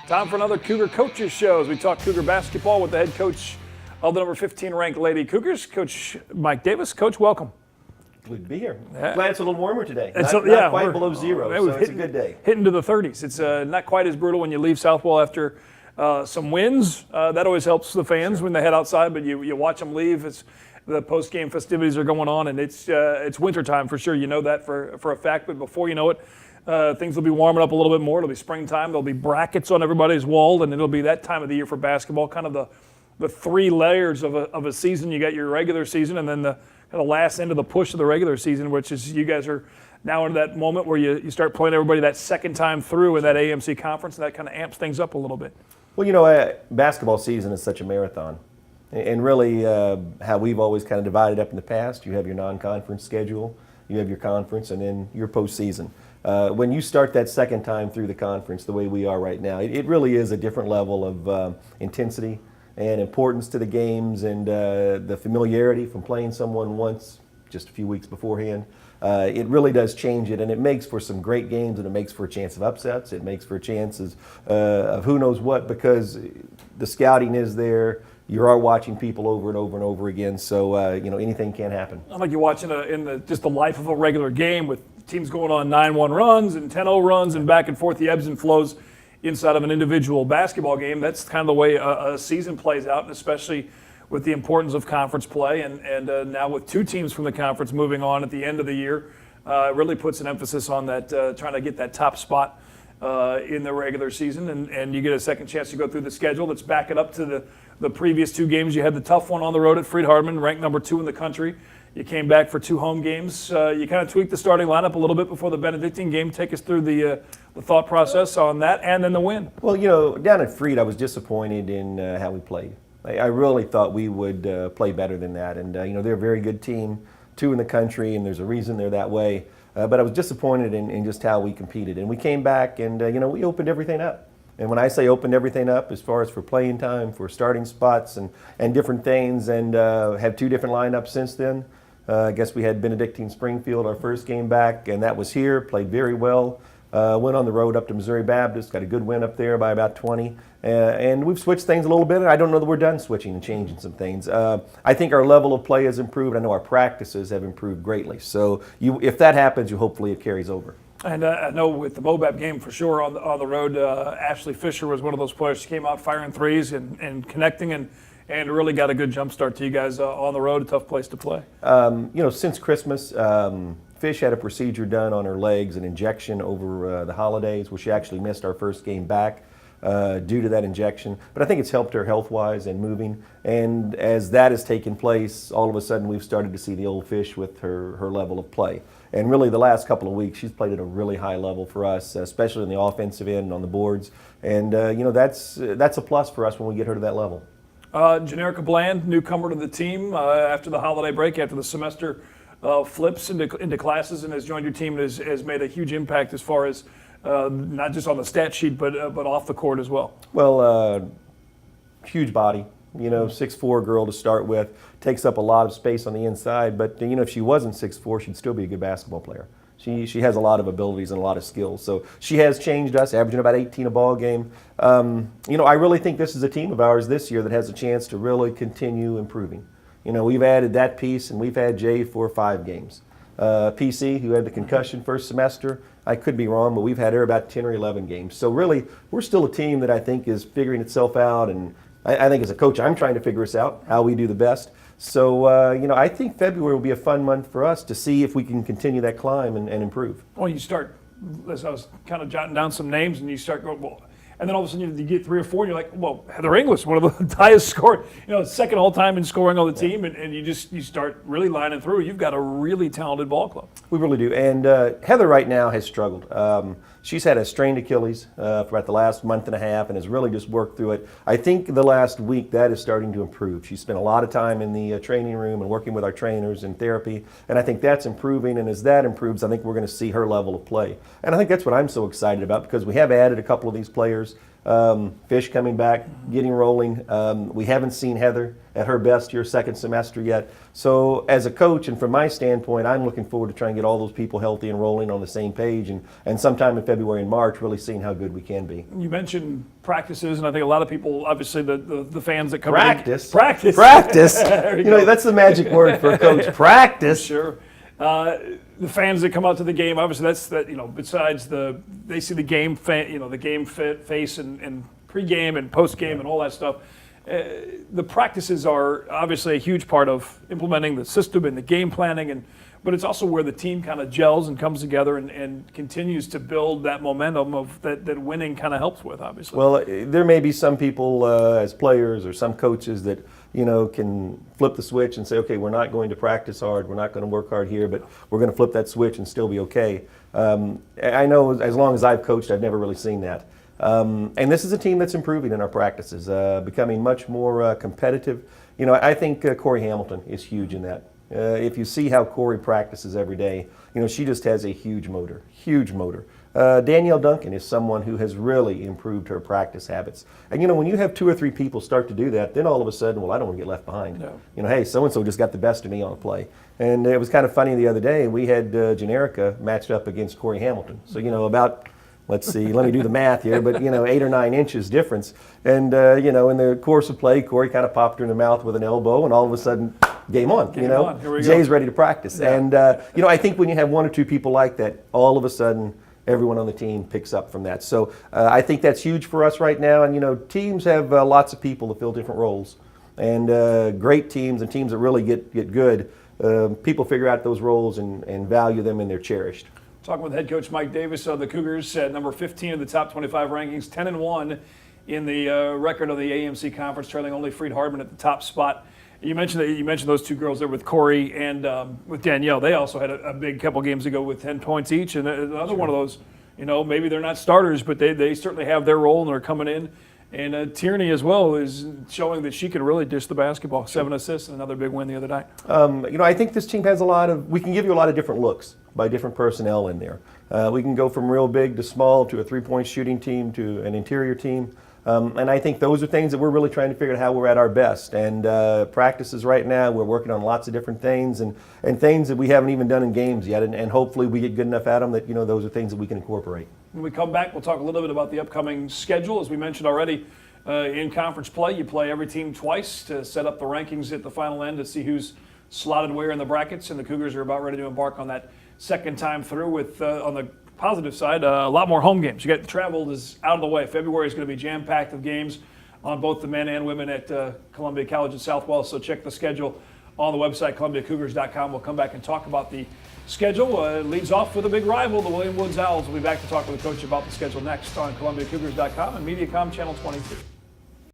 Time for another Cougar Coaches Show as we talk Cougar basketball with the head coach of the number 15 ranked Lady Cougars, Coach Mike Davis. Coach, welcome. Good to be here. Yeah. Glad it's a little warmer today. Not Quite below zero, so it's a good day. Hitting to the 30s. It's not quite as brutal when you leave Southwell after some wins. That always helps the fans when they head outside, but you watch them leave. The post-game festivities are going on, and it's wintertime for sure. You know that for a fact, but before you know it, things will be warming up a little bit more. It'll be springtime. There'll be brackets on everybody's wall, and it'll be that time of the year for basketball, kind of the three layers of a season. You got your regular season, and then the kind of last end of the push of the regular season, which is you guys are now in that moment where you start playing everybody that second time through in that AMC conference, and that kind of amps things up a little bit. Well, you know, basketball season is such a marathon. And really how we've always kind of divided up in the past, you have your non-conference schedule, you have your conference, and then your postseason. When you start that second time through the conference the way we are right now, it really is a different level of intensity and importance to the games, and the familiarity from playing someone once just a few weeks beforehand. It really does change it, and it makes for some great games, and it makes for a chance of upsets. It makes for chances of who knows what, because the scouting is there. You are watching people over and over and over again, so anything can happen. Not like you're watching just the life of a regular game with teams going on 9-1 runs and 10-0 runs and back and forth, the ebbs and flows inside of an individual basketball game. That's kind of the way a season plays out, and especially with the importance of conference play, and now with two teams from the conference moving on at the end of the year, it really puts an emphasis on that, trying to get that top spot in the regular season, and you get a second chance to go through the schedule that's backing up to the previous two games. You had the tough one on the road at Freed-Hardeman, ranked number 2 in the country. You came back for 2 home games. You kind of tweaked the starting lineup a little bit before the Benedictine game. Take us through the thought process on that and then the win. Well, down at Freed, I was disappointed in how we played. I really thought we would play better than that, and they're a very good team, 2 in the country, and there's a reason they're that way. But I was disappointed in just how we competed, and we came back and we opened everything up. And when I say opened everything up, as far as for playing time, for starting spots and different things, and have 2 different lineups since then. I guess we had Benedictine Springfield our first game back, and that was here, played very well. Went on the road up to Missouri Baptist, got a good win up there by about 20. And we've switched things a little bit, and I don't know that we're done switching and changing some things. I think our level of play has improved. I know our practices have improved greatly. So if that happens, hopefully it carries over. And I know with the Mobap game for sure on the road, Ashley Fisher was one of those players. She came out firing threes and connecting and really got a good jump start to you guys on the road, a tough place to play. Since Christmas, Fish had a procedure done on her legs, an injection over the holidays, where she actually missed our first game back due to that injection. But I think it's helped her health-wise and moving. And as that has taken place, all of a sudden we've started to see the old Fish with her level of play. And really the last couple of weeks, she's played at a really high level for us, especially on the offensive end and on the boards. And that's a plus for us when we get her to that level. Generica Bland, newcomer to the team after the holiday break, after the semester flips into classes, and has joined your team and has made a huge impact as far as not just on the stat sheet, but off the court as well. Well, huge body, 6'4" girl to start with, takes up a lot of space on the inside, but if she wasn't 6'4", she'd still be a good basketball player. She has a lot of abilities and a lot of skills. So she has changed us, averaging about 18 a ball game. I really think this is a team of ours this year that has a chance to really continue improving. We've added that piece, and we've had Jay for 5 games. PC, who had the concussion first semester, I could be wrong, but we've had her about 10 or 11 games. So really, we're still a team that I think is figuring itself out, and I think as a coach, I'm trying to figure us out, how we do the best. So, I think February will be a fun month for us to see if we can continue that climb and improve. Well, you start, as I was kind of jotting down some names, and you start going, well, and then all of a sudden you get 3 or 4, and you're like, well, Heather Inglis, one of the highest scored, second all time in scoring on the team, and you start really lining through. You've got a really talented ball club. We really do, and Heather right now has struggled. She's had a strained Achilles for about the last month and a half and has really just worked through it. I think the last week that is starting to improve. She spent a lot of time in the training room and working with our trainers in therapy, and I think that's improving, and as that improves, I think we're going to see her level of play. And I think that's what I'm so excited about, because we have added a couple of these players. Fish coming back, getting rolling. We haven't seen Heather at her best here, second semester yet. So as a coach, and from my standpoint, I'm looking forward to trying to get all those people healthy and rolling on the same page, and sometime in February and March, really seeing how good we can be. You mentioned practices, and I think a lot of people, obviously the fans that come Practice. Practice. You know, that's the magic word for a coach. Practice. Sure. The fans that come out to the game, obviously that's that. You know, besides they see the game, the game face and pregame and postgame and all that stuff. The practices are obviously a huge part of implementing the system and the game planning, but it's also where the team kind of gels and comes together and continues to build that momentum of that winning kind of helps with, obviously. Well, there may be some people as players or some coaches that, you know, can flip the switch and say, okay, we're not going to practice hard, we're not going to work hard here, but we're going to flip that switch and still be okay. I know as long as I've coached, I've never really seen that. And this is a team that's improving in our practices, becoming much more competitive. You know, I think Corey Hamilton is huge in that. If you see how Corey practices every day, you know, she just has a huge motor, huge motor. Danielle Duncan is someone who has really improved her practice habits. And, you know, when you have 2 or 3 people start to do that, then all of a sudden, well, I don't want to get left behind. No. You know, hey, so-and-so just got the best of me on a play. And it was kind of funny the other day, we had Generica matched up against Corey Hamilton. So, you know, about, let's see, let me do the math here, but, you know, 8 or 9 inches difference. And, you know, in the course of play, Corey kind of popped her in the mouth with an elbow, and all of a sudden, game on. Game you know, on. Here we go. Jay's ready to practice. Yeah. And, you know, I think when you have 1 or 2 people like that, all of a sudden, everyone on the team picks up from that. So I think that's huge for us right now. And, you know, teams have lots of people to fill different roles. And great teams and teams that really get good, people figure out those roles and value them, and they're cherished. Talking with head coach Mike Davis of the Cougars at number 15 in the top 25 rankings, 10-1 in the record of the AMC conference, trailing only Freed Hardman at the top spot. You mentioned those 2 girls there with Corey and with Danielle. They also had a big couple games ago with 10 points each, and another one of those. You know, maybe they're not starters, but they certainly have their role and they're coming in. And Tierney as well is showing that she can really dish the basketball. 7 assists and another big win the other night. You know, I think this team has we can give you a lot of different looks by different personnel in there. We can go from real big to small to a 3-point shooting team to an interior team. And I think those are things that we're really trying to figure out how we're at our best. And practices right now, we're working on lots of different things and things that we haven't even done in games yet. And hopefully we get good enough at them that, you know, those are things that we can incorporate. When we come back, we'll talk a little bit about the upcoming schedule. As we mentioned already, in conference play, you play every team twice to set up the rankings at the final end to see who's slotted where in the brackets. And the Cougars are about ready to embark on that second time through with, on the positive side, a lot more home games. You got the travel is out of the way. February is going to be jam-packed of games on both the men and women at Columbia College in Southwell. So check the schedule on the website, ColumbiaCougars.com. We'll come back and talk about the schedule. Leads off with a big rival, the William Woods Owls. We'll be back to talk with the coach about the schedule next on ColumbiaCougars.com and MediaCom Channel 22.